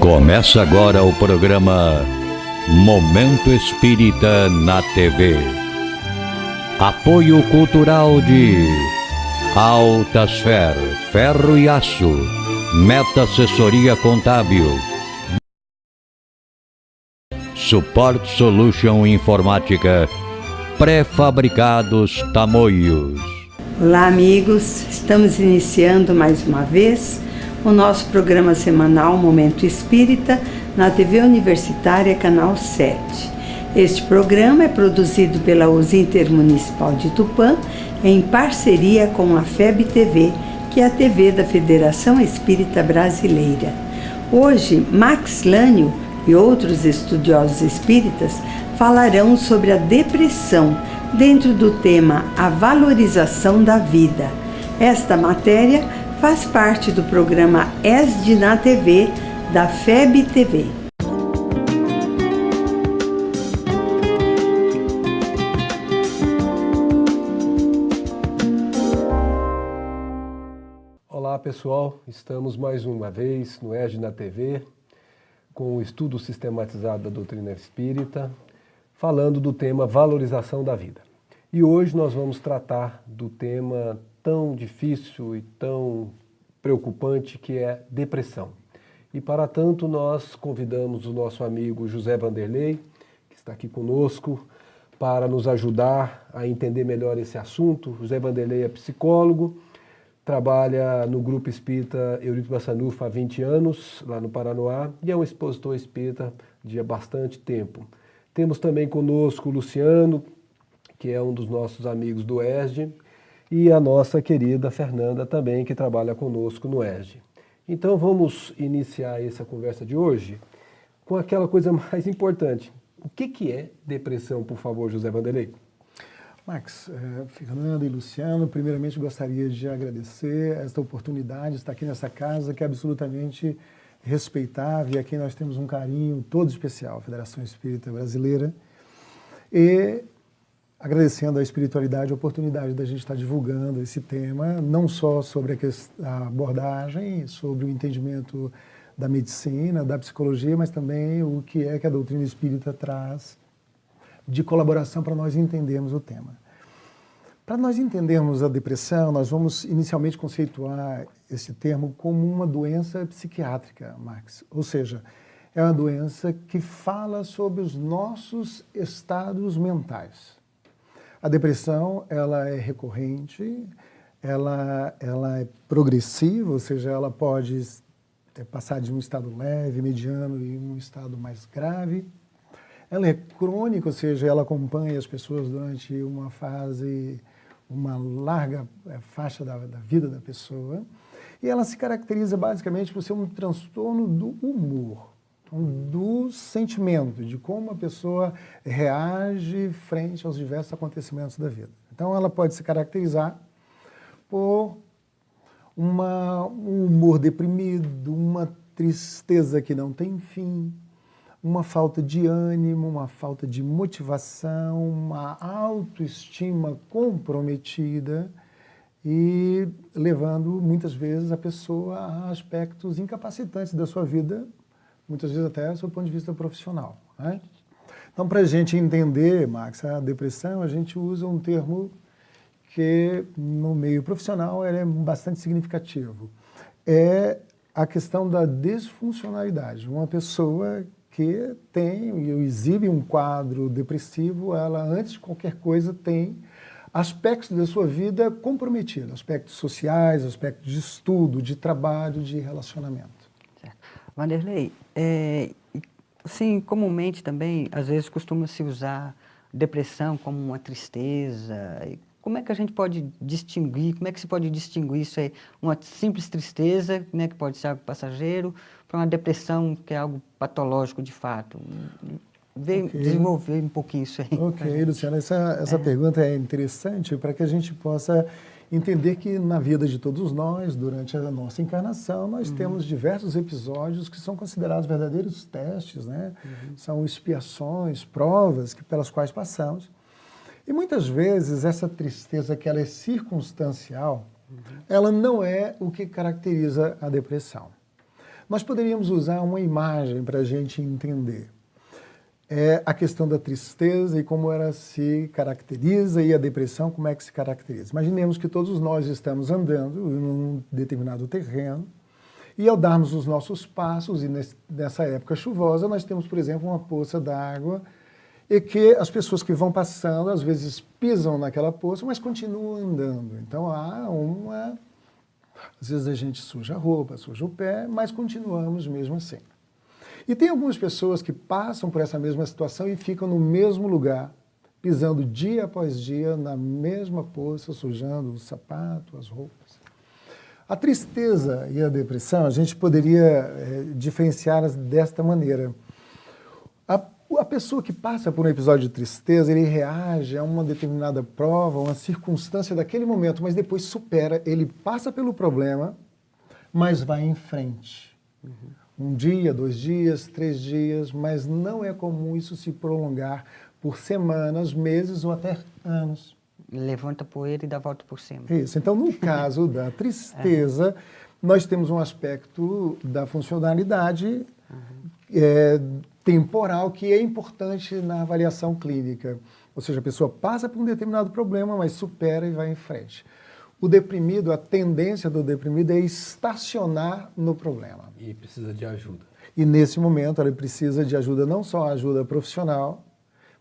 Começa agora o programa Momento Espírita na TV. Apoio cultural de Altasfer, Ferro e Aço, Meta Assessoria Contábil, Support Solution Informática, Pré-fabricados Tamoios. Olá, amigos, estamos iniciando mais uma vez o nosso programa semanal Momento Espírita na TV Universitária Canal 7. Este programa é produzido pela USE Intermunicipal de Tupã em parceria com a FEB TV, que é a TV da Federação Espírita Brasileira. Hoje, Max Lânio e outros estudiosos espíritas falarão sobre a depressão dentro do tema A Valorização da Vida. Esta matéria faz parte do programa ESD na TV da FEB TV. Olá pessoal, estamos mais uma vez no ESD na TV com o estudo sistematizado da doutrina espírita, falando do tema valorização da vida. E hoje nós vamos tratar do tema tão difícil e tão preocupante que é depressão. E para tanto nós convidamos o nosso amigo José Vanderlei, que está aqui conosco, para nos ajudar a entender melhor esse assunto. José Vanderlei é psicólogo, trabalha no Grupo Espírita Eurito Bassanufo há 20 anos, lá no Paranoá, e é um expositor espírita de há bastante tempo. Temos também conosco o Luciano, que é um dos nossos amigos do ESD, e a nossa querida Fernanda também, que trabalha conosco no ESD. Então vamos iniciar essa conversa de hoje com aquela coisa mais importante. O que é depressão, por favor, José Vanderlei? Max, Fernanda e Luciano, primeiramente gostaria de agradecer esta oportunidade de estar aqui nessa casa que é absolutamente respeitável e a quem nós temos um carinho todo especial, a Federação Espírita Brasileira, e agradecendo à espiritualidade a oportunidade da gente estar divulgando esse tema, não só sobre a abordagem, sobre o entendimento da medicina, da psicologia, mas também o que é que a doutrina espírita traz de colaboração para nós entendermos o tema. Para nós entendermos a depressão, nós vamos inicialmente conceituar esse termo como uma doença psiquiátrica, Max. Ou seja, é uma doença que fala sobre os nossos estados mentais. A depressão, ela é recorrente, ela é progressiva, ou seja, ela pode passar de um estado leve, mediano e um estado mais grave. Ela é crônica, ou seja, ela acompanha as pessoas durante uma larga faixa da vida da pessoa. E ela se caracteriza basicamente por ser um transtorno do humor, do sentimento, de como a pessoa reage frente aos diversos acontecimentos da vida. Então ela pode se caracterizar por um humor deprimido, uma tristeza que não tem fim, uma falta de ânimo, uma falta de motivação, uma autoestima comprometida e levando muitas vezes a pessoa a aspectos incapacitantes da sua vida, muitas vezes até do seu ponto de vista profissional, né? Então, para a gente entender, Max, a depressão, a gente usa um termo que no meio profissional é bastante significativo. É a questão da desfuncionalidade. Uma pessoa que tem e exibe um quadro depressivo, ela, antes de qualquer coisa, tem aspectos da sua vida comprometidos, aspectos sociais, aspectos de estudo, de trabalho, de relacionamento. Certo. Vanderlei, assim, comumente também, às vezes costuma-se usar depressão como uma tristeza. Como é que a gente pode distinguir, como é que se pode distinguir isso aí? Uma simples tristeza, né, que pode ser algo passageiro, para uma depressão que é algo patológico de fato. Desenvolver um pouquinho isso aí. Ok, Luciana, essa pergunta é interessante para que a gente possa entender que na vida de todos nós, durante a nossa encarnação, nós temos diversos episódios que são considerados verdadeiros testes, né? São expiações, provas pelas quais passamos. E muitas vezes essa tristeza que ela é circunstancial, ela não é o que caracteriza a depressão. Nós poderíamos usar uma imagem para a gente entender. É a questão da tristeza e como ela se caracteriza, e a depressão como é que se caracteriza. Imaginemos que todos nós estamos andando em um determinado terreno, e ao darmos os nossos passos, e nessa época chuvosa, nós temos, por exemplo, uma poça d'água, e que as pessoas que vão passando, às vezes pisam naquela poça, mas continuam andando. Então às vezes a gente suja a roupa, suja o pé, mas continuamos mesmo assim. E tem algumas pessoas que passam por essa mesma situação e ficam no mesmo lugar, pisando dia após dia na mesma poça, sujando o sapato, as roupas. A tristeza e a depressão, a gente poderia diferenciá-las desta maneira. A pessoa que passa por um episódio de tristeza, ele reage a uma determinada prova, uma circunstância daquele momento, mas depois supera, ele passa pelo problema, mas vai em frente. Um dia, 2 dias, 3 dias, mas não é comum isso se prolongar por semanas, meses ou até anos. Levanta poeira e dá volta por cima. Isso. Então, no caso da tristeza, nós temos um aspecto da funcionalidade temporal que é importante na avaliação clínica. Ou seja, a pessoa passa por um determinado problema, mas supera e vai em frente. O deprimido, a tendência do deprimido é estacionar no problema. E precisa de ajuda. E nesse momento ele precisa de ajuda, não só a ajuda profissional,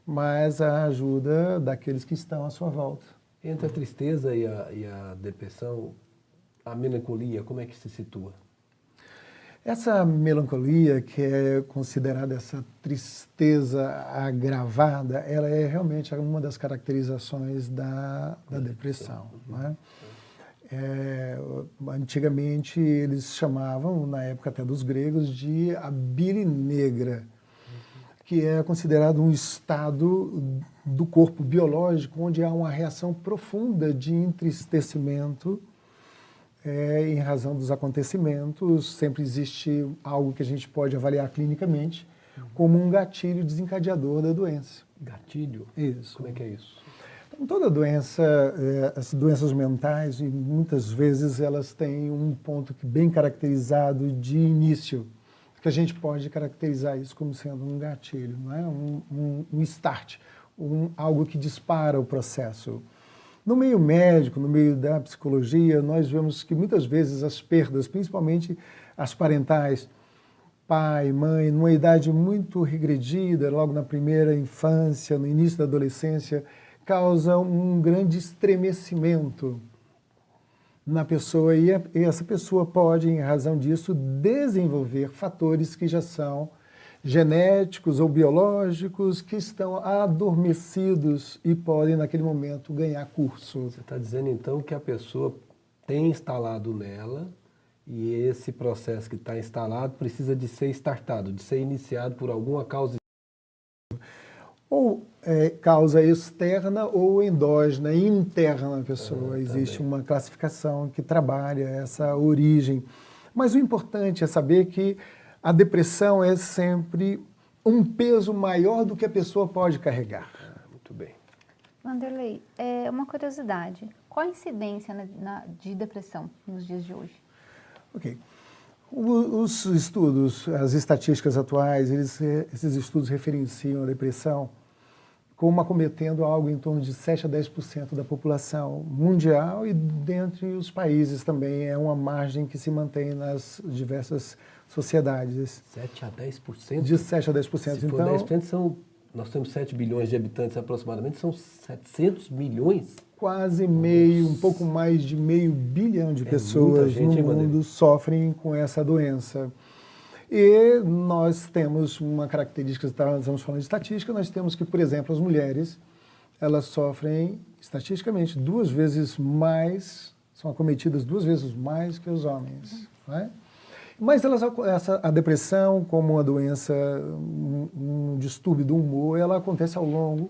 mas a ajuda daqueles que estão à sua volta. Entre a tristeza e a depressão, a melancolia, como é que se situa? Essa melancolia, que é considerada essa tristeza agravada, ela é realmente uma das caracterizações da depressão. Né? Antigamente eles chamavam, na época até dos gregos, de a bile negra, que é considerado um estado do corpo biológico onde há uma reação profunda de entristecimento em razão dos acontecimentos. Sempre existe algo que a gente pode avaliar clinicamente como um gatilho desencadeador da doença. Gatilho? Isso. Como é que é isso? Então, toda doença, as doenças mentais, e muitas vezes elas têm um ponto bem caracterizado de início, que a gente pode caracterizar isso como sendo um gatilho, não é? um start, algo que dispara o processo. No meio médico, no meio da psicologia, nós vemos que muitas vezes as perdas, principalmente as parentais, pai, mãe, numa idade muito regredida, logo na primeira infância, no início da adolescência, causam um grande estremecimento na pessoa, e essa pessoa pode, em razão disso, desenvolver fatores que já são genéticos ou biológicos, que estão adormecidos e podem, naquele momento, ganhar curso. Você está dizendo, então, que a pessoa tem instalado nela, e esse processo que está instalado precisa de ser startado, de ser iniciado por alguma causa. Ou causa externa ou endógena, interna na pessoa. Existe uma classificação que trabalha essa origem. Mas o importante é saber que a depressão é sempre um peso maior do que a pessoa pode carregar. Muito bem. Vanderlei, uma curiosidade. Qual a incidência de depressão nos dias de hoje? Ok. Os estudos, as estatísticas atuais, esses estudos referenciam a depressão como acometendo algo em torno de 7 a 10% da população mundial, e dentre os países também é uma margem que se mantém nas diversas sociedades. 7 a 10%? De 7 a 10%. Se for então, 10%, nós temos 7 bilhões de habitantes aproximadamente, são 700 milhões? Quase meio, um pouco mais de meio bilhão de pessoas no mundo sofrem com essa doença. E nós temos uma característica, estamos falando de estatística, nós temos que, por exemplo, as mulheres, elas sofrem, estatisticamente, 2 vezes mais, são acometidas 2 vezes mais que os homens. Né? Mas a depressão, como uma doença, um distúrbio do humor, ela acontece ao longo,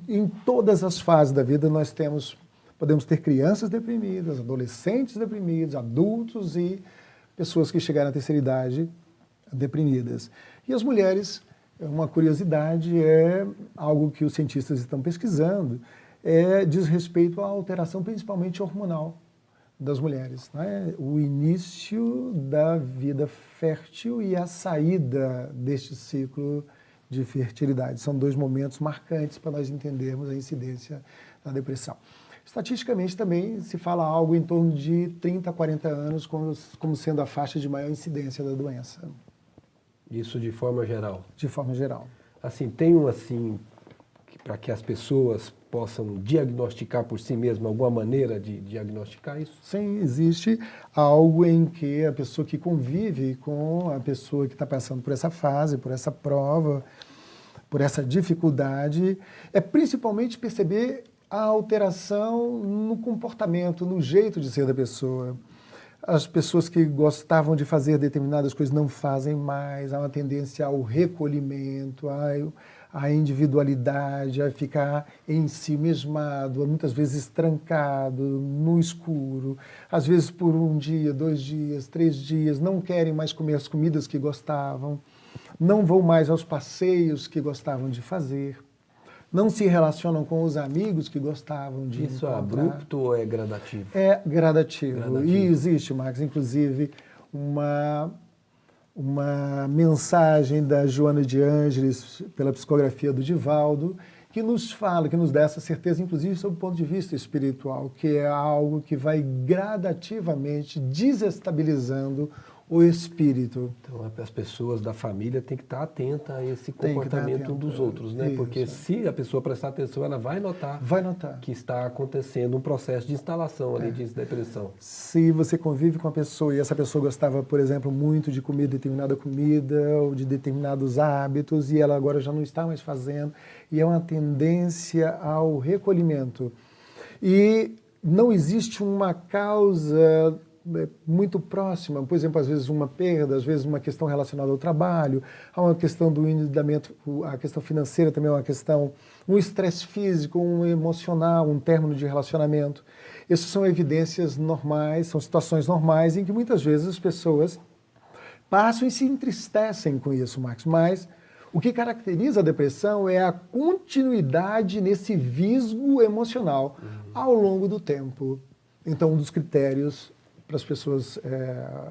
em todas as fases da vida. Nós podemos ter crianças deprimidas, adolescentes deprimidos, adultos e pessoas que chegaram à terceira idade deprimidas. E as mulheres, uma curiosidade, é algo que os cientistas estão pesquisando, diz respeito à alteração principalmente hormonal das mulheres, né? O início da vida fértil e a saída deste ciclo de fertilidade. São dois momentos marcantes para nós entendermos a incidência da depressão. Estatisticamente também se fala algo em torno de 30 a 40 anos como sendo a faixa de maior incidência da doença. Isso de forma geral? De forma geral. Assim, para que as pessoas possam diagnosticar por si mesmas alguma maneira de diagnosticar isso? Sim, existe algo em que a pessoa que convive com a pessoa que está passando por essa fase, por essa prova, por essa dificuldade, é principalmente perceber a alteração no comportamento, no jeito de ser da pessoa. As pessoas que gostavam de fazer determinadas coisas não fazem mais, há uma tendência ao recolhimento, à individualidade, a ficar em si mesmado, muitas vezes trancado, no escuro, às vezes por 1 dia, 2 dias, 3 dias, não querem mais comer as comidas que gostavam, não vão mais aos passeios que gostavam de fazer, não se relacionam com os amigos que gostavam de Isso encontrar. é abrupto ou é gradativo? É gradativo. E existe, Marcos, inclusive, uma mensagem da Joana de Ângeles, pela psicografia do Divaldo, que nos fala, que nos dá essa certeza, inclusive, sob o ponto de vista espiritual, que é algo que vai gradativamente desestabilizando o espírito. Então, as pessoas da família têm que estar atentas a esse comportamento um dos outros, né? Isso. Porque se a pessoa prestar atenção, ela vai notar que está acontecendo um processo de instalação ali de depressão. Se você convive com a pessoa e essa pessoa gostava, por exemplo, muito de comer determinada comida ou de determinados hábitos e ela agora já não está mais fazendo, e é uma tendência ao recolhimento. E não existe uma causa muito próxima, por exemplo, às vezes uma perda, às vezes uma questão relacionada ao trabalho, há uma questão do endividamento, a questão financeira também é uma questão, um estresse físico, um emocional, um término de relacionamento. Essas são evidências normais, são situações normais em que muitas vezes as pessoas passam e se entristecem com isso, Marcos, mas o que caracteriza a depressão é a continuidade nesse visgo emocional ao longo do tempo. Então, um dos critérios para as pessoas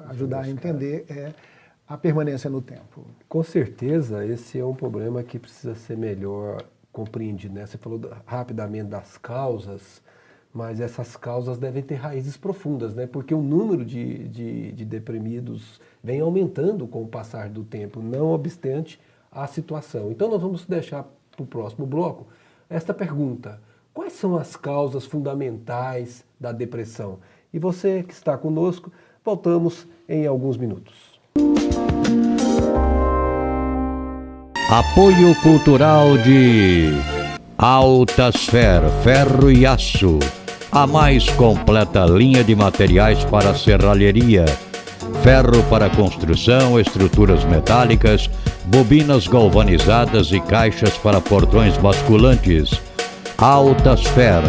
ajudar a entender é a permanência no tempo. Com certeza, esse é um problema que precisa ser melhor compreendido, né? Você falou rapidamente das causas, mas essas causas devem ter raízes profundas, né? Porque o número de deprimidos vem aumentando com o passar do tempo, não obstante a situação. Então nós vamos deixar para o próximo bloco esta pergunta: quais são as causas fundamentais da depressão? E você que está conosco, voltamos em alguns minutos. Apoio cultural de Altasfer, ferro e aço. A mais completa linha de materiais para serralheria. Ferro para construção, estruturas metálicas, bobinas galvanizadas e caixas para portões basculantes. Altasfer,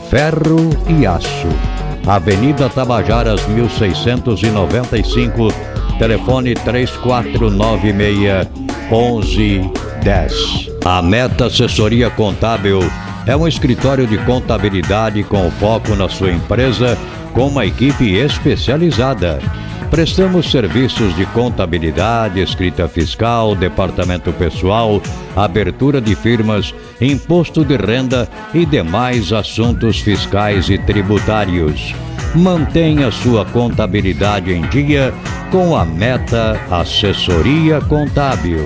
ferro e aço. Avenida Tabajaras, 1695, telefone 3496-1110. A Meta Assessoria Contábil é um escritório de contabilidade com foco na sua empresa, com uma equipe especializada. Prestamos serviços de contabilidade, escrita fiscal, departamento pessoal, abertura de firmas, imposto de renda e demais assuntos fiscais e tributários. Mantenha sua contabilidade em dia com a Meta Assessoria Contábil.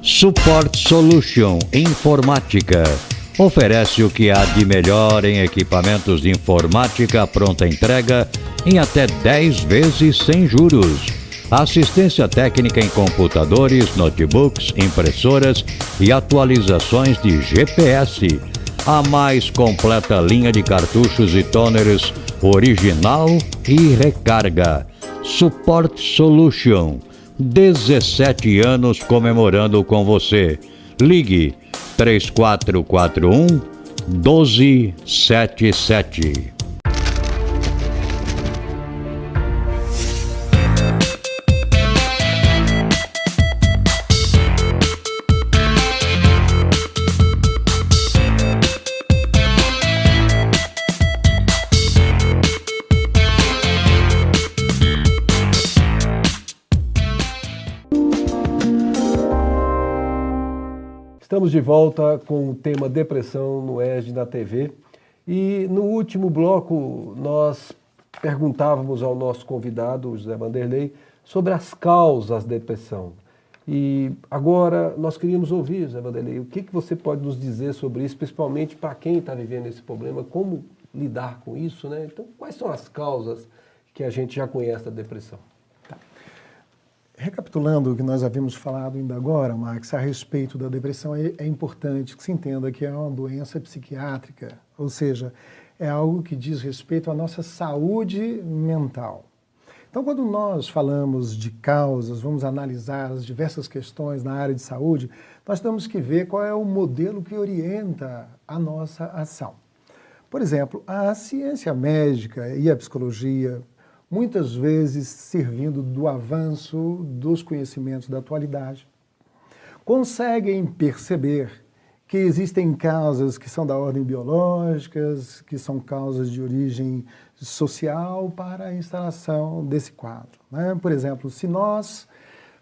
Support Solution Informática. Oferece o que há de melhor em equipamentos de informática pronta entrega em até 10 vezes sem juros. Assistência técnica em computadores, notebooks, impressoras e atualizações de GPS. A mais completa linha de cartuchos e toners original e recarga. Support Solution. 17 anos comemorando com você. Ligue 3441 1277. Estamos de volta com o tema depressão no ESD na TV. E no último bloco nós perguntávamos ao nosso convidado, o José Vanderlei, sobre as causas da depressão. E agora nós queríamos ouvir, José Vanderlei, o que você pode nos dizer sobre isso, principalmente para quem está vivendo esse problema, como lidar com isso, né? Então, quais são as causas que a gente já conhece da depressão? Recapitulando o que nós havíamos falado ainda agora, Max, a respeito da depressão, é importante que se entenda que é uma doença psiquiátrica, ou seja, é algo que diz respeito à nossa saúde mental. Então, quando nós falamos de causas, vamos analisar as diversas questões na área de saúde, nós temos que ver qual é o modelo que orienta a nossa ação. Por exemplo, a ciência médica e a psicologia, muitas vezes servindo do avanço dos conhecimentos da atualidade, conseguem perceber que existem causas que são da ordem biológicas, que são causas de origem social para a instalação desse quadro, né? Por exemplo, se nós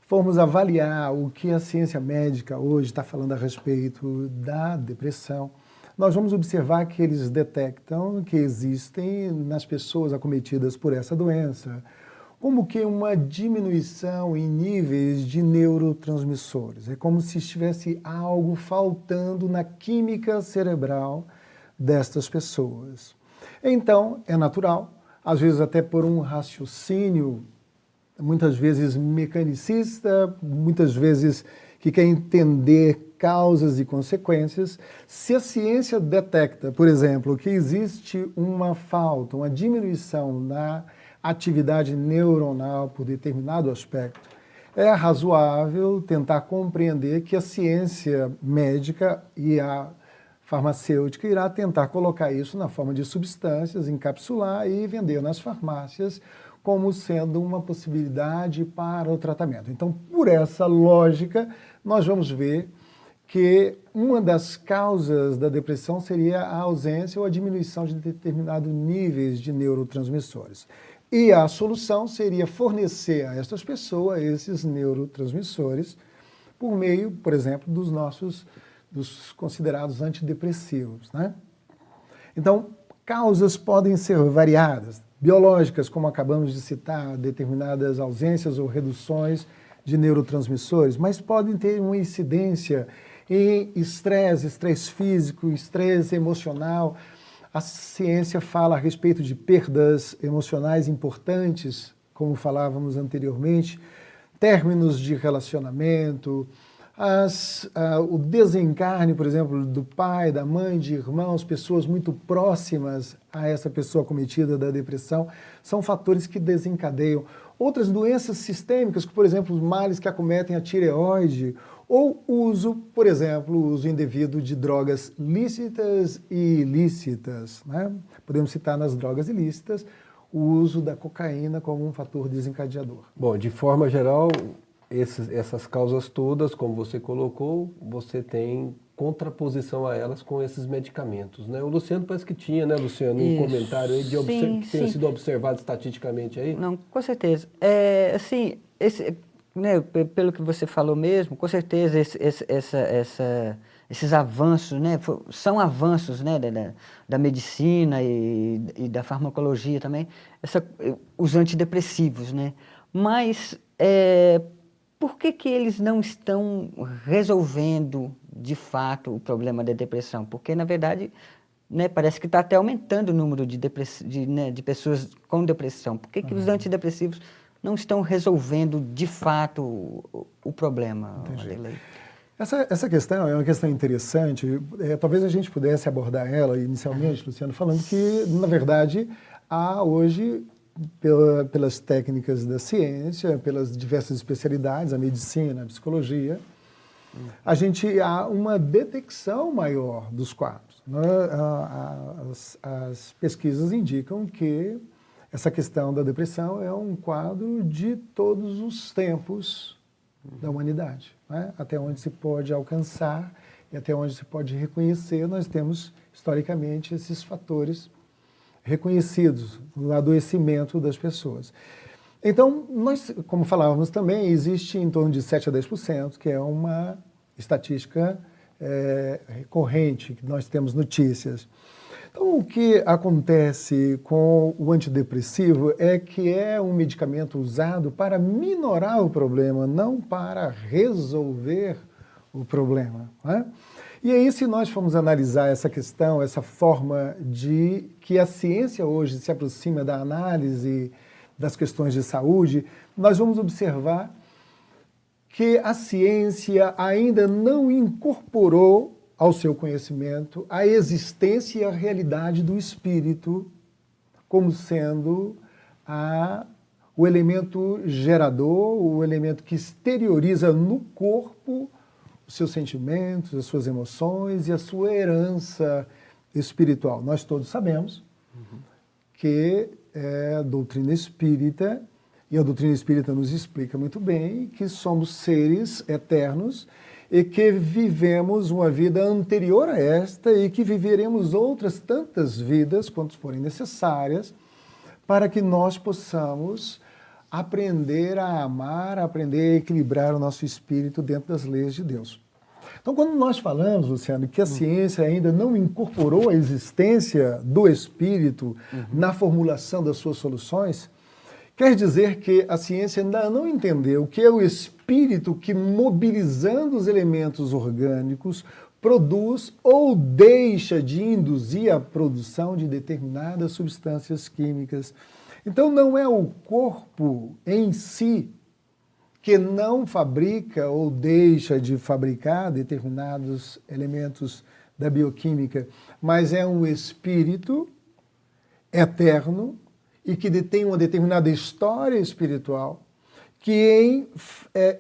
formos avaliar o que a ciência médica hoje está falando a respeito da depressão, nós vamos observar que eles detectam que existem nas pessoas acometidas por essa doença como que uma diminuição em níveis de neurotransmissores. É como se estivesse algo faltando na química cerebral destas pessoas. Então, é natural, às vezes até por um raciocínio, muitas vezes mecanicista, muitas vezes que quer entender causas e consequências. Se a ciência detecta, por exemplo, que existe uma falta, uma diminuição na atividade neuronal por determinado aspecto, é razoável tentar compreender que a ciência médica e a farmacêutica irá tentar colocar isso na forma de substâncias, encapsular e vender nas farmácias como sendo uma possibilidade para o tratamento. Então, por essa lógica, nós vamos ver que uma das causas da depressão seria a ausência ou a diminuição de determinados níveis de neurotransmissores. E a solução seria fornecer a estas pessoas esses neurotransmissores por meio, por exemplo, dos considerados antidepressivos, né? Então, causas podem ser variadas, biológicas, como acabamos de citar, determinadas ausências ou reduções de neurotransmissores, mas podem ter uma incidência em estresse físico, estresse emocional. A ciência fala a respeito de perdas emocionais importantes, como falávamos anteriormente, términos de relacionamento, o desencarne, por exemplo, do pai, da mãe, de irmãos, pessoas muito próximas a essa pessoa acometida da depressão, são fatores que desencadeiam. Outras doenças sistêmicas, por exemplo, os males que acometem a tireoide, ou uso, por exemplo, o uso indevido de drogas lícitas e ilícitas, né? Podemos citar nas drogas ilícitas o uso da cocaína como um fator desencadeador. Bom, de forma geral, essas causas todas, como você colocou, você tem contraposição a elas com esses medicamentos, né? O Luciano parece que tinha, né, Luciano, um comentário aí que tenha sido observado estatisticamente aí? Não, com certeza. Assim, né, pelo que você falou mesmo, com certeza esses avanços, né, são avanços, né, da medicina e da farmacologia também, os antidepressivos, né? Mas por que eles não estão resolvendo de fato o problema da depressão? Porque, na verdade, né, parece que está até aumentando o número de pessoas com depressão. Por que os antidepressivos não estão resolvendo, de fato, o problema, Vanderlei? Essa questão é uma questão interessante. Talvez a gente pudesse abordar ela inicialmente, Luciano, falando que, na verdade, há hoje, pelas técnicas da ciência, pelas diversas especialidades, a medicina, a psicologia, há uma detecção maior dos quadros. Né? As pesquisas indicam que essa questão da depressão é um quadro de todos os tempos da humanidade. Né? Até onde se pode alcançar e até onde se pode reconhecer, nós temos, historicamente, esses fatores reconhecidos no adoecimento das pessoas. Então, como falávamos também, existe em torno de 7 a 10%, que é uma estatística recorrente, que nós temos notícias. Então, o que acontece com o antidepressivo é que é um medicamento usado para minorar o problema, não para resolver o problema. Né? E aí, se nós formos analisar essa questão, essa forma de que a ciência hoje se aproxima da análise das questões de saúde, nós vamos observar que a ciência ainda não incorporou ao seu conhecimento a existência e a realidade do espírito como sendo o elemento gerador, o elemento que exterioriza no corpo os seus sentimentos, as suas emoções e a sua herança espiritual. Nós todos sabemos que a doutrina espírita, e a doutrina espírita nos explica muito bem, que somos seres eternos e que vivemos uma vida anterior a esta e que viveremos outras tantas vidas, quantas forem necessárias, para que nós possamos aprender a amar, aprender a equilibrar o nosso espírito dentro das leis de Deus. Então, quando nós falamos, Luciano, que a ciência ainda não incorporou a existência do espírito na formulação das suas soluções, quer dizer que a ciência ainda não entendeu que é o espírito que, mobilizando os elementos orgânicos, produz ou deixa de induzir a produção de determinadas substâncias químicas. Então, não é o corpo em si que não fabrica ou deixa de fabricar determinados elementos da bioquímica, mas é um espírito eterno e que detém uma determinada história espiritual que,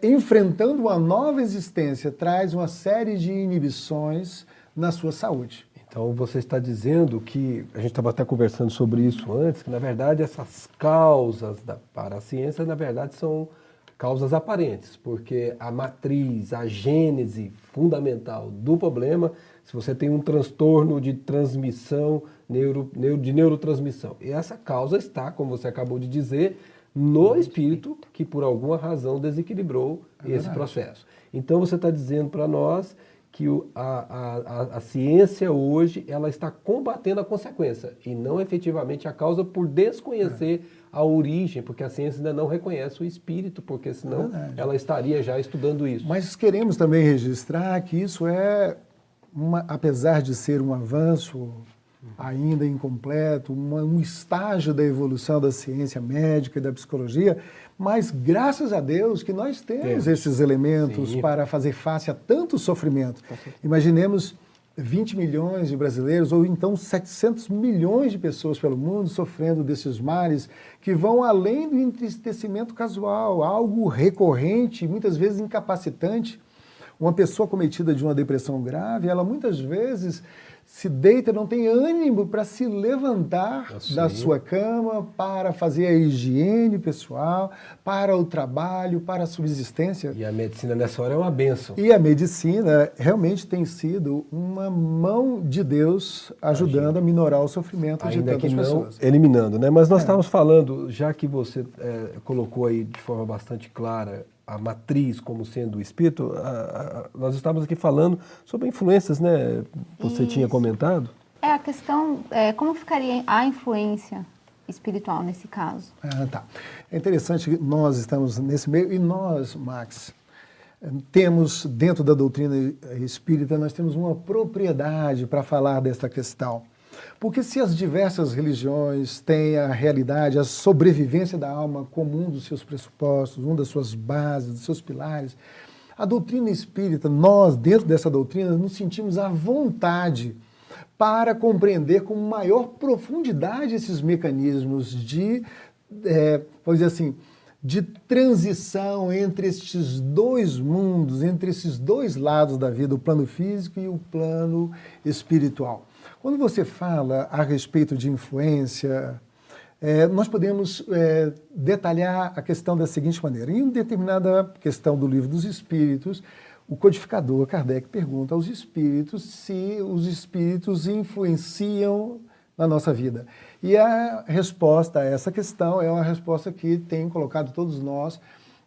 enfrentando uma nova existência, traz uma série de inibições na sua saúde. Então, você está dizendo que, a gente estava até conversando sobre isso antes, que, na verdade, essas causas para a ciência, na verdade, são causas aparentes, porque a matriz, a gênese fundamental do problema, se você tem um transtorno de transmissão, de neurotransmissão, e essa causa está, como você acabou de dizer, no espírito, que por alguma razão desequilibrou esse processo. Então, você está dizendo para nós que a ciência hoje ela está combatendo a consequência e não efetivamente a causa por desconhecer a origem, porque a ciência ainda não reconhece o espírito, porque senão ela estaria já estudando isso. Mas queremos também registrar que isso apesar de ser um avanço ainda incompleto, um estágio da evolução da ciência médica e da psicologia, mas graças a Deus que nós temos esses elementos para fazer face a tanto sofrimento. Imaginemos 20 milhões de brasileiros, ou então 700 milhões de pessoas pelo mundo sofrendo desses males que vão além do entristecimento casual, algo recorrente, muitas vezes incapacitante. Uma pessoa cometida de uma depressão grave, ela muitas vezes se deita, não tem ânimo para se levantar da sua cama, para fazer a higiene pessoal, para o trabalho, para a subsistência. E a medicina nessa hora é uma bênção. E a medicina realmente tem sido uma mão de Deus ajudando a minorar o sofrimento de tantas pessoas. Eliminando, né? Mas nós estávamos falando, já que você colocou aí de forma bastante clara a matriz como sendo o espírito, nós estávamos aqui falando sobre influências, né? Você tinha comentado. A questão, como ficaria a influência espiritual nesse caso? Tá. É interessante que nós estamos nesse meio e nós, Max, temos, dentro da doutrina espírita, nós temos uma propriedade para falar desta questão. Porque se as diversas religiões têm a realidade, a sobrevivência da alma como um dos seus pressupostos, uma das suas bases, dos seus pilares, a doutrina espírita, nós, dentro dessa doutrina, nos sentimos à vontade para compreender com maior profundidade esses mecanismos de, vamos dizer assim, de transição entre estes dois mundos, entre esses dois lados da vida, o plano físico e o plano espiritual. Quando você fala a respeito de influência, nós podemos detalhar a questão da seguinte maneira. Em uma determinada questão do Livro dos Espíritos, o codificador Kardec pergunta aos espíritos se os espíritos influenciam na nossa vida. E a resposta a essa questão é uma resposta que tem colocado todos nós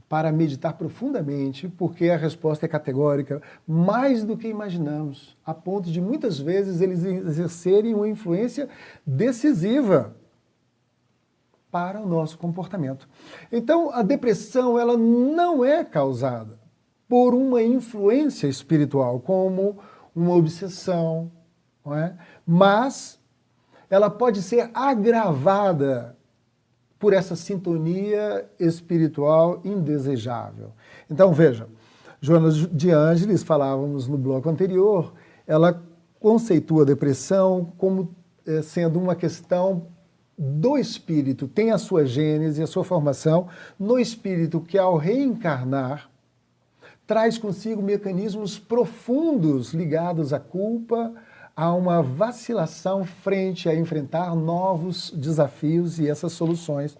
para meditar profundamente, porque a resposta é categórica, mais do que imaginamos, a ponto de muitas vezes eles exercerem uma influência decisiva para o nosso comportamento. Então, a depressão, ela não é causada por uma influência espiritual, como uma obsessão, não é? Mas ela pode ser agravada por essa sintonia espiritual indesejável. Então, veja, Joana de Ângeles, falávamos no bloco anterior, ela conceitua a depressão como sendo uma questão do espírito, tem a sua gênese, a sua formação no espírito que, ao reencarnar, traz consigo mecanismos profundos ligados à culpa, a uma vacilação frente a enfrentar novos desafios e essas soluções.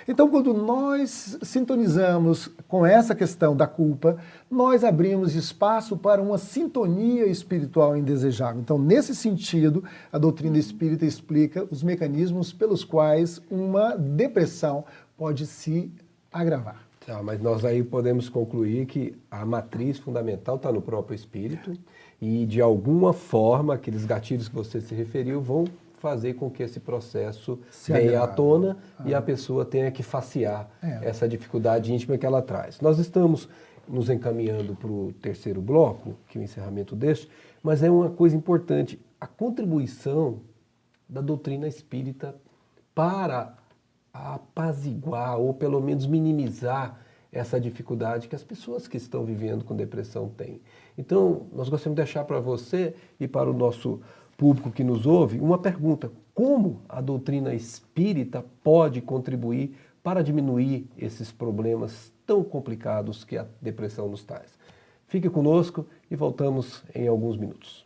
Então, quando nós sintonizamos com essa questão da culpa, nós abrimos espaço para uma sintonia espiritual indesejável. Então, nesse sentido, a doutrina espírita explica os mecanismos pelos quais uma depressão pode se agravar. Tá, mas nós aí podemos concluir que a matriz fundamental está no próprio espírito e, de alguma forma, aqueles gatilhos que você se referiu vão fazer com que esse processo venha à tona e a pessoa tenha que facear essa dificuldade íntima que ela traz. Nós estamos nos encaminhando para o terceiro bloco, que é o encerramento deste, mas é uma coisa importante, a contribuição da doutrina espírita para apaziguar ou pelo menos minimizar essa dificuldade que as pessoas que estão vivendo com depressão têm. Então, nós gostaríamos de deixar para você e para o nosso público que nos ouve uma pergunta: como a doutrina espírita pode contribuir para diminuir esses problemas tão complicados que a depressão nos traz? Fique conosco e voltamos em alguns minutos.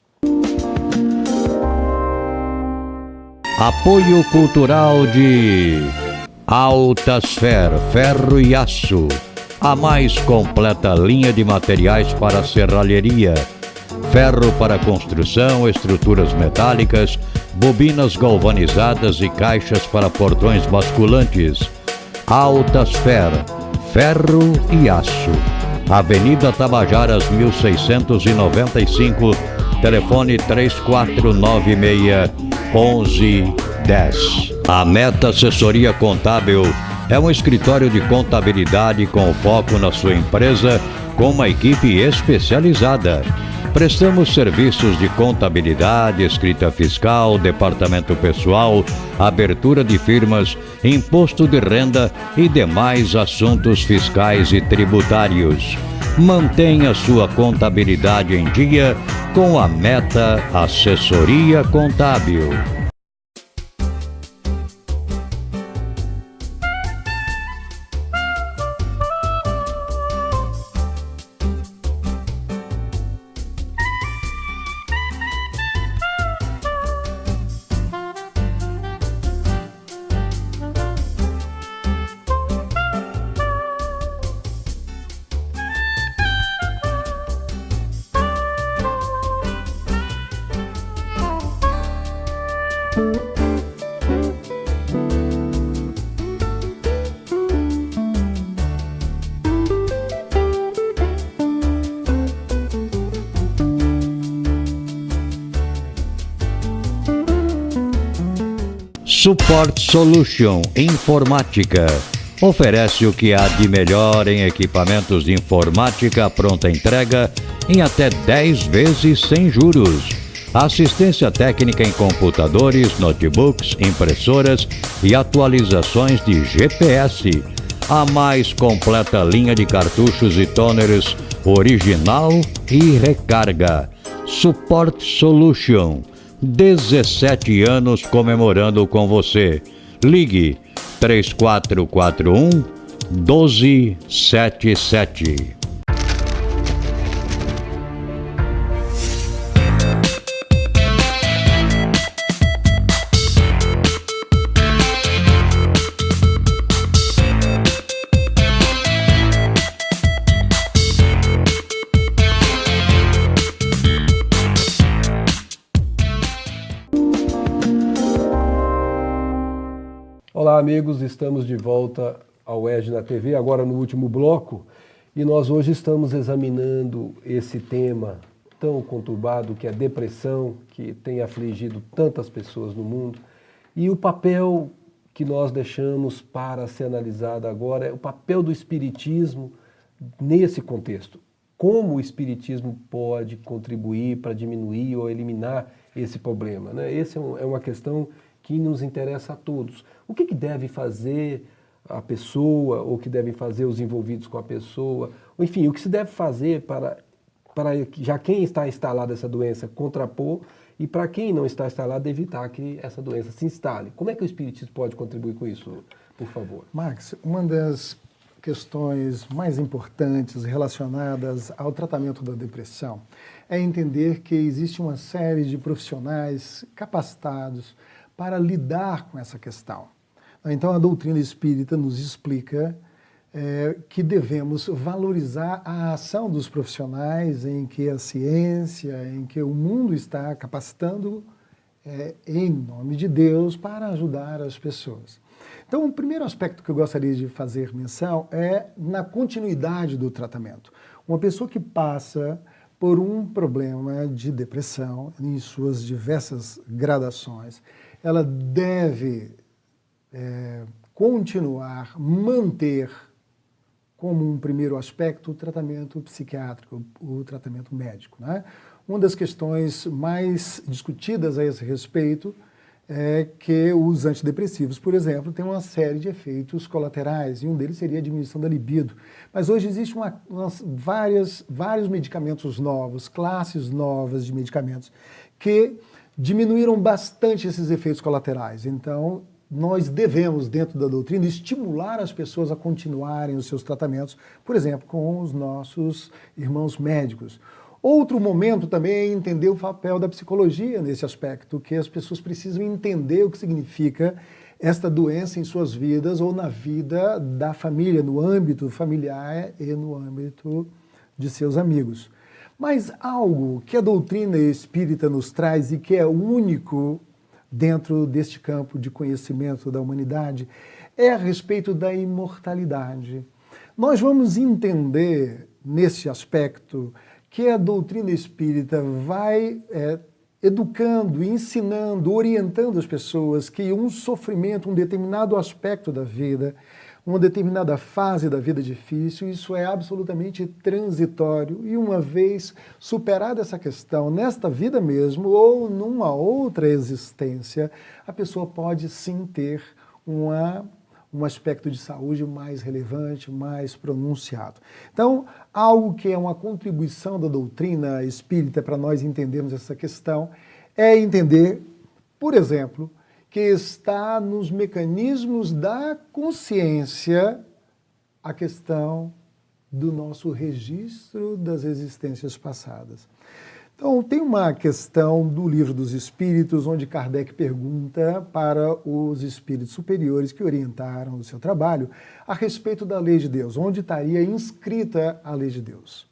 Apoio cultural de Altasfer, ferro e aço, a mais completa linha de materiais para serralheria. Ferro para construção, estruturas metálicas, bobinas galvanizadas e caixas para portões basculantes. Altasfer, ferro e aço. Avenida Tabajaras, 1695, telefone 3496-1110. A Meta Assessoria Contábil é um escritório de contabilidade com foco na sua empresa, com uma equipe especializada. Prestamos serviços de contabilidade, escrita fiscal, departamento pessoal, abertura de firmas, imposto de renda e demais assuntos fiscais e tributários. Mantenha sua contabilidade em dia com a Meta Assessoria Contábil. Support Solution Informática. Oferece o que há de melhor em equipamentos de informática à pronta entrega em até 10 vezes sem juros. Assistência técnica em computadores, notebooks, impressoras e atualizações de GPS. A mais completa linha de cartuchos e toners original e recarga. Support Solution. 17 anos comemorando com você. Ligue 3441 1277. Olá, amigos, estamos de volta ao EJE na TV, agora no último bloco, e nós hoje estamos examinando esse tema tão conturbado que é a depressão, que tem afligido tantas pessoas no mundo, e o papel que nós deixamos para ser analisado agora é o papel do Espiritismo nesse contexto. Como o Espiritismo pode contribuir para diminuir ou eliminar esse problema, né? Essa é uma questão que nos interessa a todos. O que deve fazer a pessoa, ou o que devem fazer os envolvidos com a pessoa, enfim, o que se deve fazer para já quem está instalado essa doença contrapor e para quem não está instalado evitar que essa doença se instale. Como é que o Espiritismo pode contribuir com isso, por favor? Max, uma das questões mais importantes relacionadas ao tratamento da depressão é entender que existe uma série de profissionais capacitados para lidar com essa questão. Então, a doutrina espírita nos explica que devemos valorizar a ação dos profissionais em que a ciência, em que o mundo está capacitando em nome de Deus para ajudar as pessoas. Então, o primeiro aspecto que eu gostaria de fazer menção é na continuidade do tratamento. Uma pessoa que passa por um problema de depressão, em suas diversas gradações, ela deve continuar, manter como um primeiro aspecto o tratamento psiquiátrico, o tratamento médico, né? Uma das questões mais discutidas a esse respeito é que os antidepressivos, por exemplo, têm uma série de efeitos colaterais, e um deles seria a diminuição da libido. Mas hoje existem vários medicamentos novos, classes novas de medicamentos, que diminuíram bastante esses efeitos colaterais. Então, nós devemos, dentro da doutrina, estimular as pessoas a continuarem os seus tratamentos, por exemplo, com os nossos irmãos médicos. Outro momento também é entender o papel da psicologia nesse aspecto, que as pessoas precisam entender o que significa esta doença em suas vidas ou na vida da família, no âmbito familiar e no âmbito de seus amigos. Mas algo que a doutrina espírita nos traz e que é único dentro deste campo de conhecimento da humanidade é a respeito da imortalidade. Nós vamos entender nesse aspecto que a doutrina espírita vai educando, ensinando, orientando as pessoas que um sofrimento, um determinado aspecto da vida, uma determinada fase da vida difícil, isso é absolutamente transitório e uma vez superada essa questão, nesta vida mesmo ou numa outra existência, a pessoa pode sim ter um aspecto de saúde mais relevante, mais pronunciado. Então, algo que é uma contribuição da doutrina espírita para nós entendermos essa questão é entender, por exemplo, que está nos mecanismos da consciência a questão do nosso registro das existências passadas. Então, tem uma questão do Livro dos Espíritos, onde Kardec pergunta para os espíritos superiores que orientaram o seu trabalho a respeito da lei de Deus, onde estaria inscrita a lei de Deus.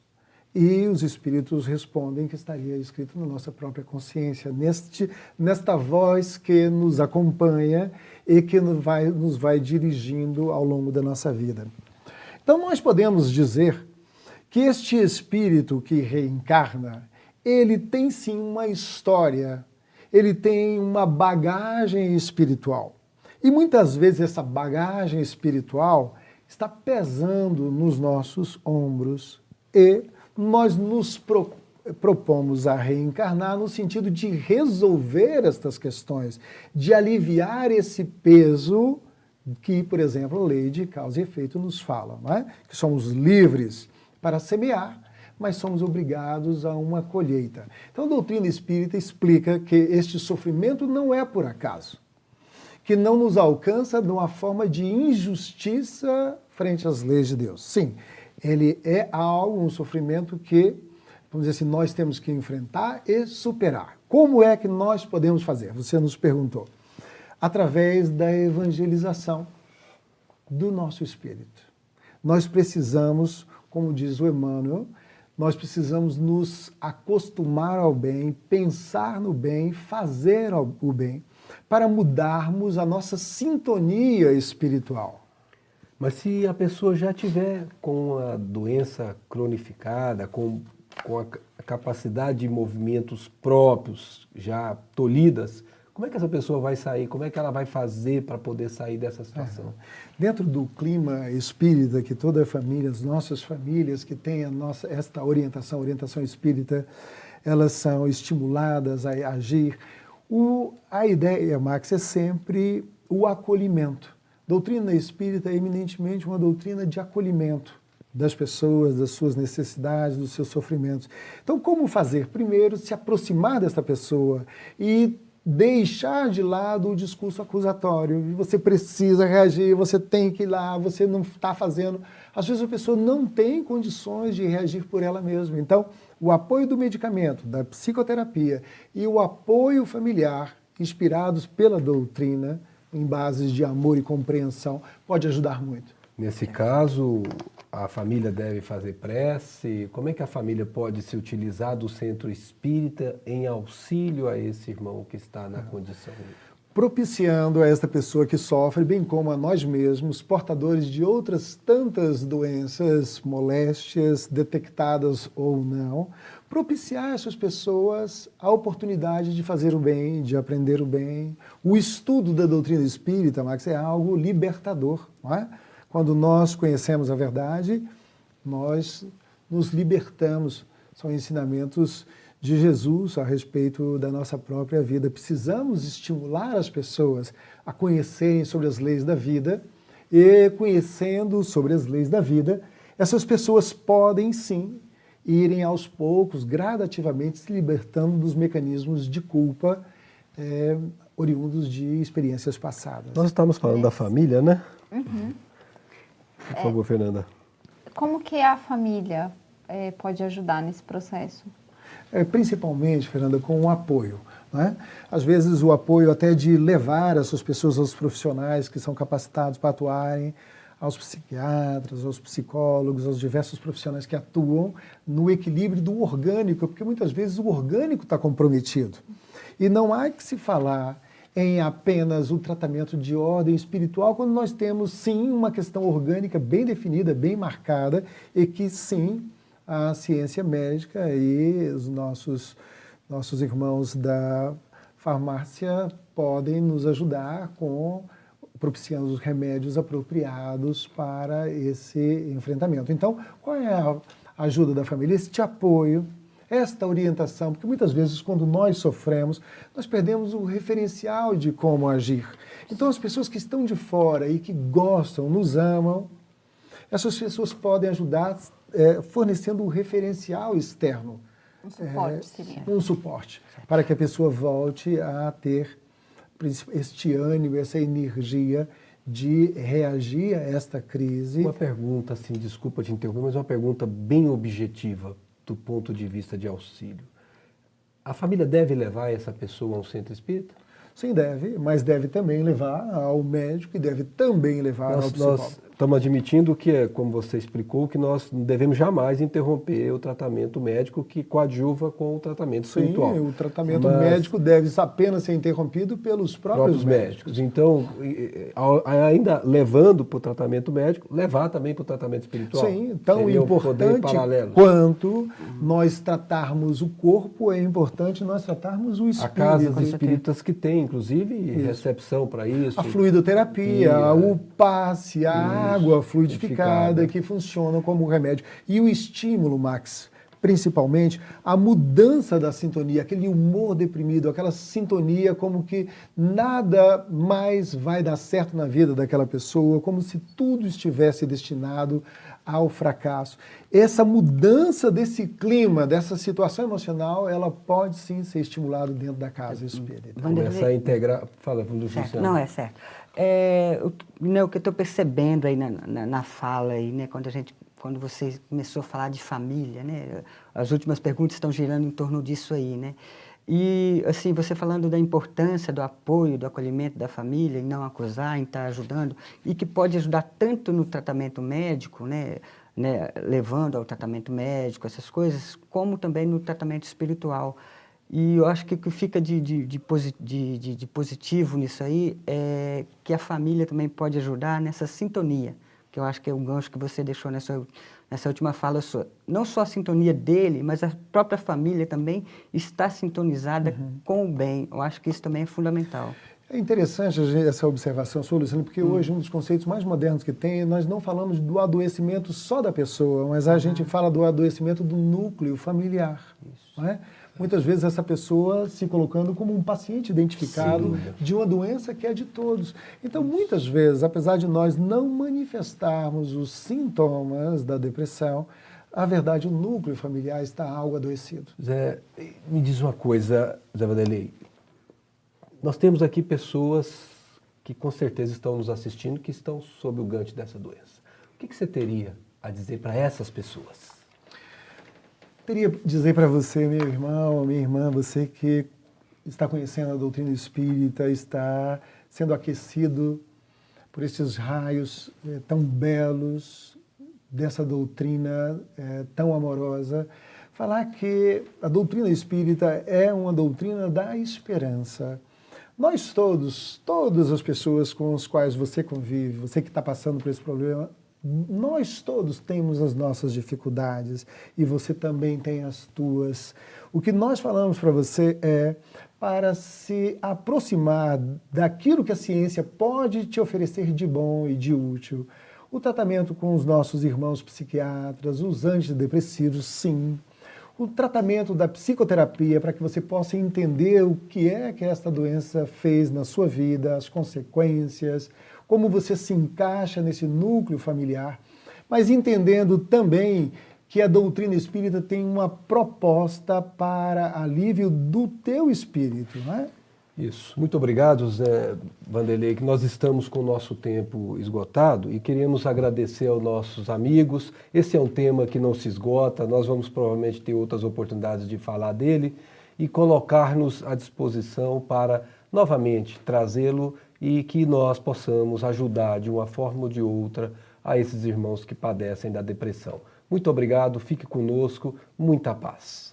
E os espíritos respondem que estaria escrito na nossa própria consciência, nesta voz que nos acompanha e que nos vai dirigindo ao longo da nossa vida. Então, nós podemos dizer que este espírito que reencarna, ele tem sim uma história, ele tem uma bagagem espiritual. E muitas vezes essa bagagem espiritual, está pesando nos nossos ombros e nós nos propomos a reencarnar no sentido de resolver estas questões, de aliviar esse peso que, por exemplo, a lei de causa e efeito nos fala, não é? Que somos livres para semear, mas somos obrigados a uma colheita. Então, a doutrina espírita explica que este sofrimento não é por acaso, que não nos alcança de uma forma de injustiça frente às leis de Deus. Sim, ele é algo, um sofrimento que, vamos dizer assim, nós temos que enfrentar e superar. Como é que nós podemos fazer? Você nos perguntou. Através da evangelização do nosso espírito. Nós precisamos, como diz o Emmanuel, nós precisamos nos acostumar ao bem, pensar no bem, fazer o bem, para mudarmos a nossa sintonia espiritual. Mas se a pessoa já tiver com a doença cronificada, com a capacidade de movimentos próprios já tolhidas, como é que essa pessoa vai sair? Como é que ela vai fazer para poder sair dessa situação? Dentro do clima espírita, que toda a família, as nossas famílias que têm esta orientação espírita, elas são estimuladas a agir. A ideia, Max, é sempre o acolhimento. Doutrina espírita é eminentemente uma doutrina de acolhimento das pessoas, das suas necessidades, dos seus sofrimentos. Então, como fazer? Primeiro, se aproximar dessa pessoa e deixar de lado o discurso acusatório. Você precisa reagir, você tem que ir lá, você não está fazendo. Às vezes a pessoa não tem condições de reagir por ela mesma. Então, o apoio do medicamento, da psicoterapia e o apoio familiar, inspirados pela doutrina, em bases de amor e compreensão, pode ajudar muito. Nesse caso, a família deve fazer prece? Como é que a família pode se utilizar do centro espírita em auxílio a esse irmão que está na condição? Propiciando a esta pessoa que sofre, bem como a nós mesmos, portadores de outras tantas doenças, moléstias, detectadas ou não, propiciar a essas pessoas a oportunidade de fazer o bem, de aprender o bem. O estudo da doutrina espírita, Max, é algo libertador, não é? Quando nós conhecemos a verdade, nós nos libertamos. São ensinamentos de Jesus a respeito da nossa própria vida. Precisamos estimular as pessoas a conhecerem sobre as leis da vida e, conhecendo sobre as leis da vida, essas pessoas podem sim irem aos poucos, gradativamente, se libertando dos mecanismos de culpa oriundos de experiências passadas. Nós estamos falando da família, né? Uhum. Por favor, Fernanda. Como que a família pode ajudar nesse processo? Principalmente, Fernanda, com o apoio. Né? Às vezes o apoio até de levar essas pessoas aos profissionais que são capacitados para atuarem, aos psiquiatras, aos psicólogos, aos diversos profissionais que atuam no equilíbrio do orgânico, porque muitas vezes o orgânico está comprometido. E não há que se falar em apenas o tratamento de ordem espiritual, quando nós temos, sim, uma questão orgânica bem definida, bem marcada, e que, sim, a ciência médica e os nossos irmãos da farmácia podem nos ajudar propiciando os remédios apropriados para esse enfrentamento. Então, qual é a ajuda da família? Este apoio, esta orientação, porque muitas vezes quando nós sofremos, nós perdemos o referencial de como agir. Então as pessoas que estão de fora e que gostam, nos amam, essas pessoas podem ajudar fornecendo um referencial externo. Um suporte seria. Um suporte, para que a pessoa volte a ter este ânimo, essa energia de reagir a esta crise. Uma pergunta, assim, desculpa te interromper, mas uma pergunta bem objetiva do ponto de vista de auxílio. A família deve levar essa pessoa a um centro espírita? Sim, deve, mas deve também levar ao médico e deve também levar ao psicólogo. Nós estamos admitindo que, como você explicou, que nós não devemos jamais interromper o tratamento médico que coadjuva com o tratamento espiritual. Sim, o tratamento médico deve apenas ser interrompido pelos próprios médicos. Então, ainda levando para o tratamento médico, levar também para o tratamento espiritual. Sim, tão importante quanto nós tratarmos o corpo, é importante nós tratarmos o espírito. Há casas espíritas que têm, inclusive, recepção para isso. A fluidoterapia, o passe, a água fluidificada que funcionam como remédio. E o estímulo, Max, principalmente, a mudança da sintonia, aquele humor deprimido, aquela sintonia como que nada mais vai dar certo na vida daquela pessoa, como se tudo estivesse destinado ao fracasso. Essa mudança desse clima, dessa situação emocional, ela pode sim ser estimulada dentro da casa espírita. Começar a integrar... Fala, Luciano. Não, é certo. O que eu estou percebendo aí na fala, aí, né, quando você começou a falar de família, né, as últimas perguntas estão girando em torno disso aí, né? E, assim, você falando da importância do apoio, do acolhimento da família, em não acusar, em estar ajudando, e que pode ajudar tanto no tratamento médico, né, levando ao tratamento médico, essas coisas, como também no tratamento espiritual. E eu acho que o que fica de positivo nisso aí é que a família também pode ajudar nessa sintonia, que eu acho que é o gancho que você deixou nessa última fala sua. Não só a sintonia dele, mas a própria família também está sintonizada com o bem. Eu acho que isso também é fundamental. É interessante essa observação sua, Luciano, porque hoje um dos conceitos mais modernos que tem, nós não falamos do adoecimento só da pessoa, mas a gente fala do adoecimento do núcleo familiar. Não é? Muitas vezes essa pessoa se colocando como um paciente identificado de uma doença que é de todos. Então, muitas vezes, apesar de nós não manifestarmos os sintomas da depressão, a verdade, o núcleo familiar está algo adoecido. Zé, me diz uma coisa, Zé Vanderlei. Nós temos aqui pessoas que com certeza estão nos assistindo, que estão sob o gancho dessa doença. O que você teria a dizer para essas pessoas? Queria dizer para você, meu irmão, minha irmã, você que está conhecendo a doutrina espírita, está sendo aquecido por esses raios tão belos dessa doutrina tão amorosa, falar que a doutrina espírita é uma doutrina da esperança. Nós todos, todas as pessoas com as quais você convive, você que está passando por esse problema, nós todos temos as nossas dificuldades e você também tem as tuas. O que nós falamos para você é para se aproximar daquilo que a ciência pode te oferecer de bom e de útil. O tratamento com os nossos irmãos psiquiatras, os antidepressivos, sim. O tratamento da psicoterapia para que você possa entender o que é que esta doença fez na sua vida, as consequências, como você se encaixa nesse núcleo familiar, mas entendendo também que a doutrina espírita tem uma proposta para alívio do teu espírito, não é? Isso. Muito obrigado, Zé Vanderlei, que nós estamos com o nosso tempo esgotado e queremos agradecer aos nossos amigos. Esse é um tema que não se esgota, nós vamos provavelmente ter outras oportunidades de falar dele e colocar-nos à disposição para novamente trazê-lo e que nós possamos ajudar de uma forma ou de outra a esses irmãos que padecem da depressão. Muito obrigado, fique conosco, muita paz.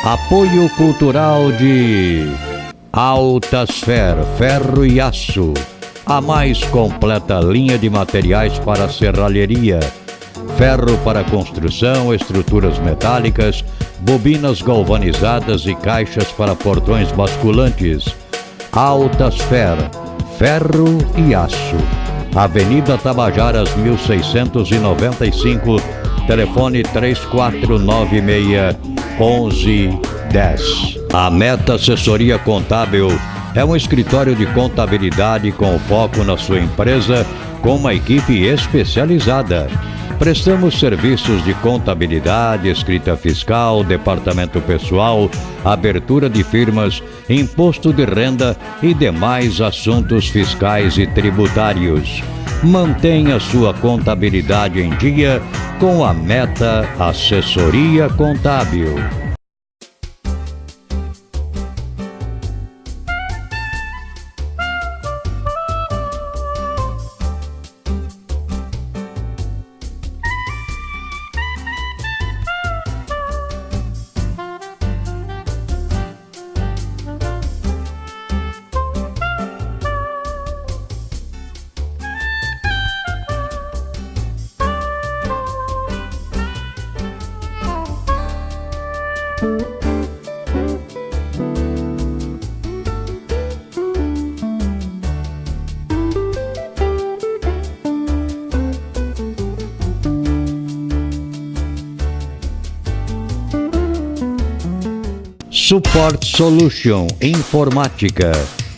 Apoio cultural de Altasfer, ferro e aço, a mais completa linha de materiais para serralheria, ferro para construção, estruturas metálicas, bobinas galvanizadas e caixas para portões basculantes. Altasfer, ferro e aço, Avenida Tabajaras 1695, telefone 3496-1110. A Meta Assessoria Contábil é um escritório de contabilidade com foco na sua empresa, com uma equipe especializada. Prestamos serviços de contabilidade, escrita fiscal, departamento pessoal, abertura de firmas, imposto de renda e demais assuntos fiscais e tributários. Mantenha sua contabilidade em dia com a Meta Assessoria Contábil. Support Solution Informática.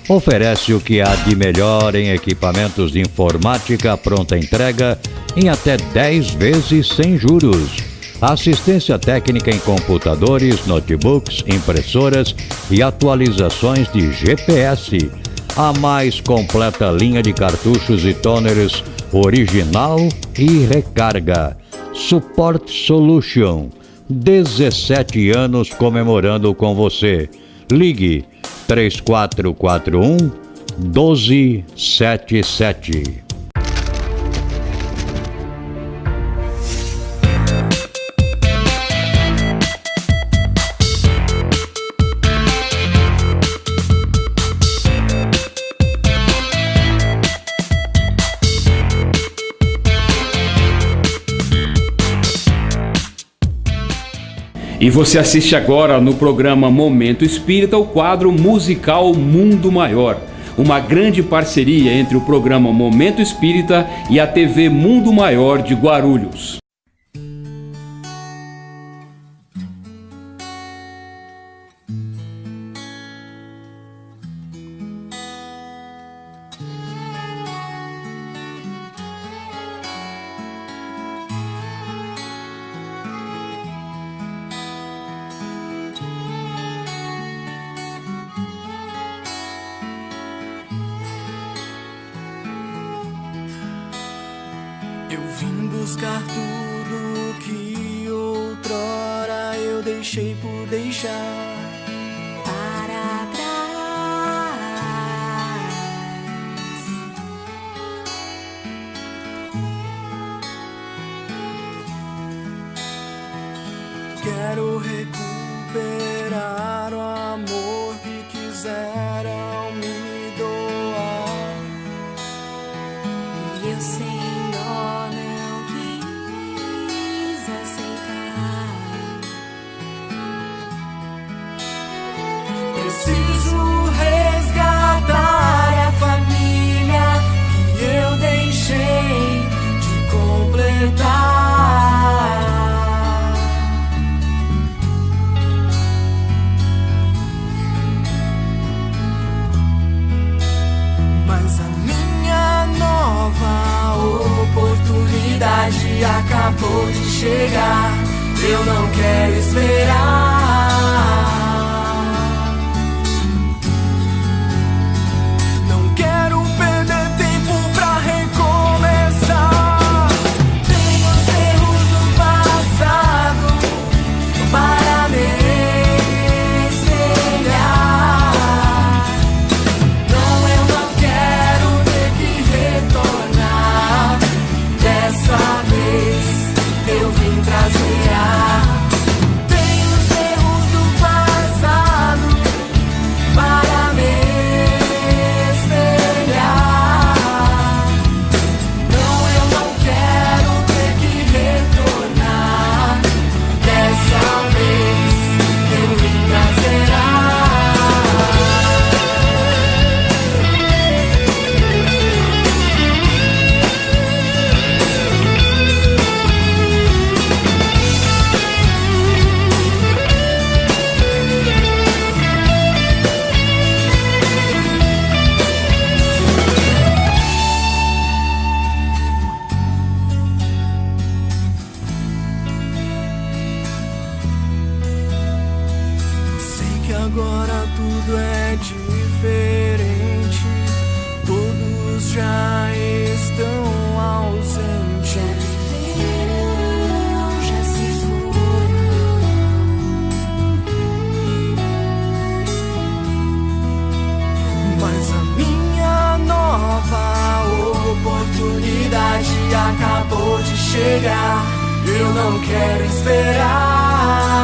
Oferece o que há de melhor em equipamentos de informática pronta entrega em até 10 vezes sem juros. Assistência técnica em computadores, notebooks, impressoras e atualizações de GPS. A mais completa linha de cartuchos e toners original e recarga. Support Solution. 17 anos comemorando com você. Ligue 3441-1277. E você assiste agora no programa Momento Espírita o quadro musical Mundo Maior, uma grande parceria entre o programa Momento Espírita e a TV Mundo Maior de Guarulhos. Eu vim buscar tudo que outrora eu deixei por deixar para trás. Quero recuperar o amor que quiseram me doar. E eu sei preciso resgatar a família que eu deixei de completar. Mas a minha nova oportunidade acabou de chegar. Eu não quero esperar. Tenho os erros do passado para me espelhar. Não, eu não quero ter que retornar. Dessa vez eu vim pra agora tudo é diferente. Todos já estão ausentes. Já viveram, já se foram. Mas a minha nova oportunidade acabou de chegar. Eu não quero esperar.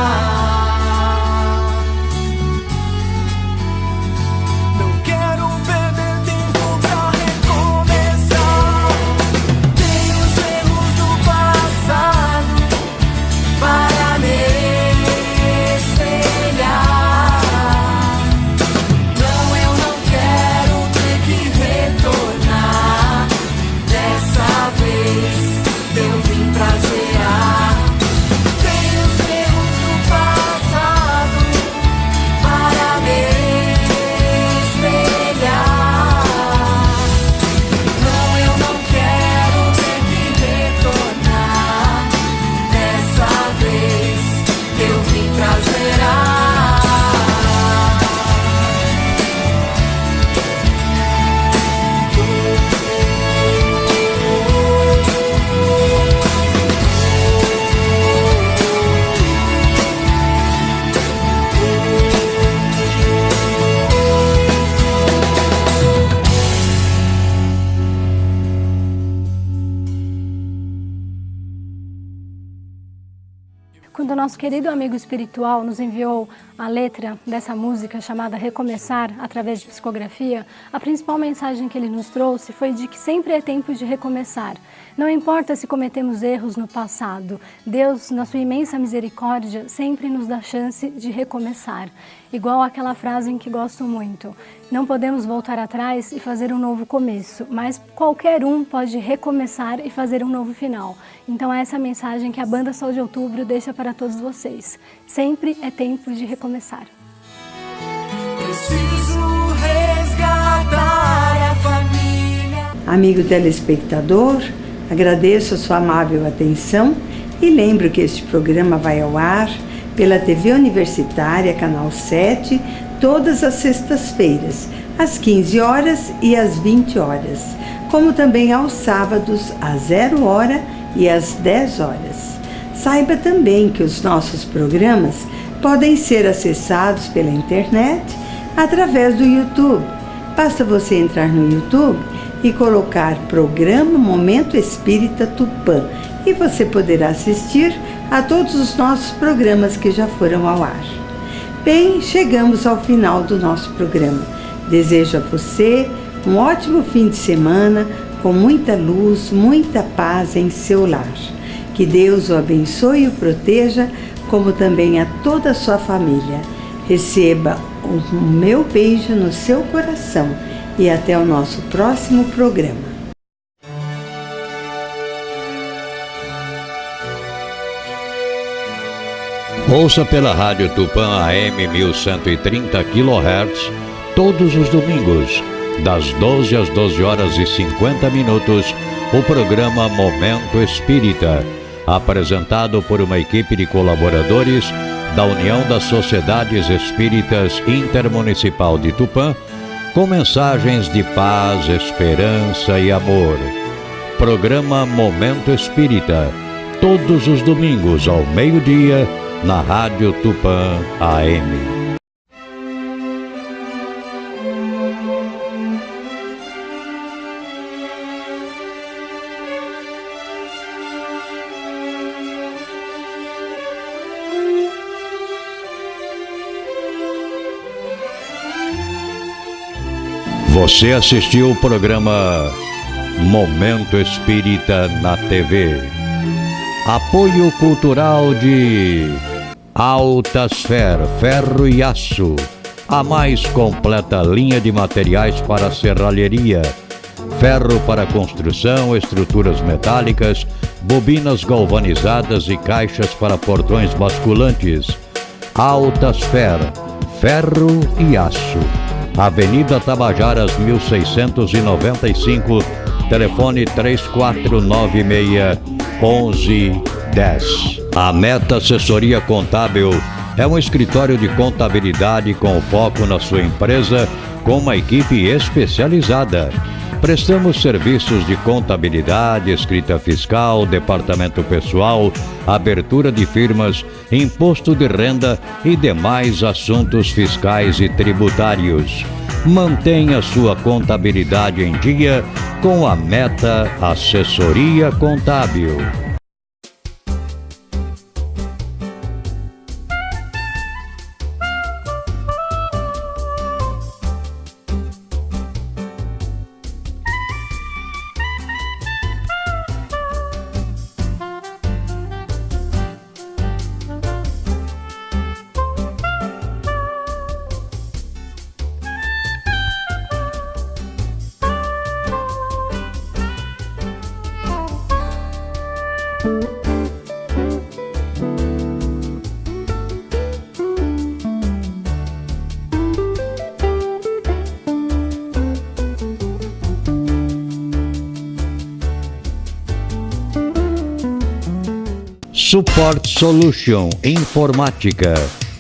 Eu vim pra zerar. Tenho os erros do Quando o nosso querido amigo espiritual nos enviou a letra dessa música chamada Recomeçar, através de psicografia, a principal mensagem que ele nos trouxe foi de que sempre é tempo de recomeçar. Não importa se cometemos erros no passado, Deus, na sua imensa misericórdia, sempre nos dá chance de recomeçar. Igual aquela frase em que gosto muito: não podemos voltar atrás e fazer um novo começo, mas qualquer um pode recomeçar e fazer um novo final. Então é essa mensagem que a Banda Sol de Outubro deixa para todos vocês. Sempre é tempo de recomeçar. Preciso resgatar a família. Amigo telespectador, agradeço a sua amável atenção e lembro que este programa vai ao ar pela TV Universitária, Canal 7, todas as sextas-feiras, às 15 horas e às 20 horas, como também aos sábados, às 0 hora e às 10 horas. Saiba também que os nossos programas podem ser acessados pela internet através do YouTube. Basta você entrar no YouTube e colocar Programa Momento Espírita Tupã e você poderá assistir a todos os nossos programas que já foram ao ar. Bem, chegamos ao final do nosso programa. Desejo a você um ótimo fim de semana, com muita luz, muita paz em seu lar. Que Deus o abençoe e o proteja, como também a toda a sua família. Receba o meu beijo no seu coração e até o nosso próximo programa. Ouça pela Rádio Tupã AM 1130 kHz todos os domingos, das 12 às 12 horas e 50 minutos, o programa Momento Espírita, apresentado por uma equipe de colaboradores da União das Sociedades Espíritas Intermunicipal de Tupã, com mensagens de paz, esperança e amor. Programa Momento Espírita, todos os domingos ao meio-dia, na Rádio Tupã AM. Você assistiu o programa Momento Espírita na TV. Apoio cultural de Altasfer, ferro e aço, a mais completa linha de materiais para serralheria, ferro para construção, estruturas metálicas, bobinas galvanizadas e caixas para portões basculantes. Altasfer, ferro e aço. Avenida Tabajaras 1695, telefone 3496-1110. A Meta Assessoria Contábil é um escritório de contabilidade com foco na sua empresa, com uma equipe especializada. Prestamos serviços de contabilidade, escrita fiscal, departamento pessoal, abertura de firmas, imposto de renda e demais assuntos fiscais e tributários. Mantenha sua contabilidade em dia com a Meta Assessoria Contábil. Support Solution Informática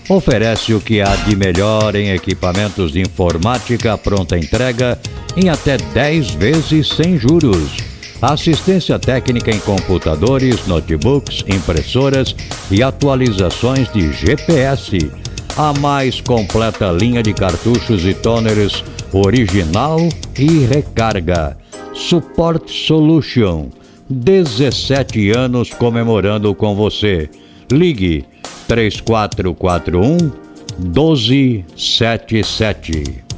oferece o que há de melhor em equipamentos de informática pronta entrega em até 10 vezes sem juros. Assistência técnica em computadores, notebooks, impressoras e atualizações de GPS. A mais completa linha de cartuchos e toners original e recarga. Support Solution. 17 anos comemorando com você. Ligue 3441 1277.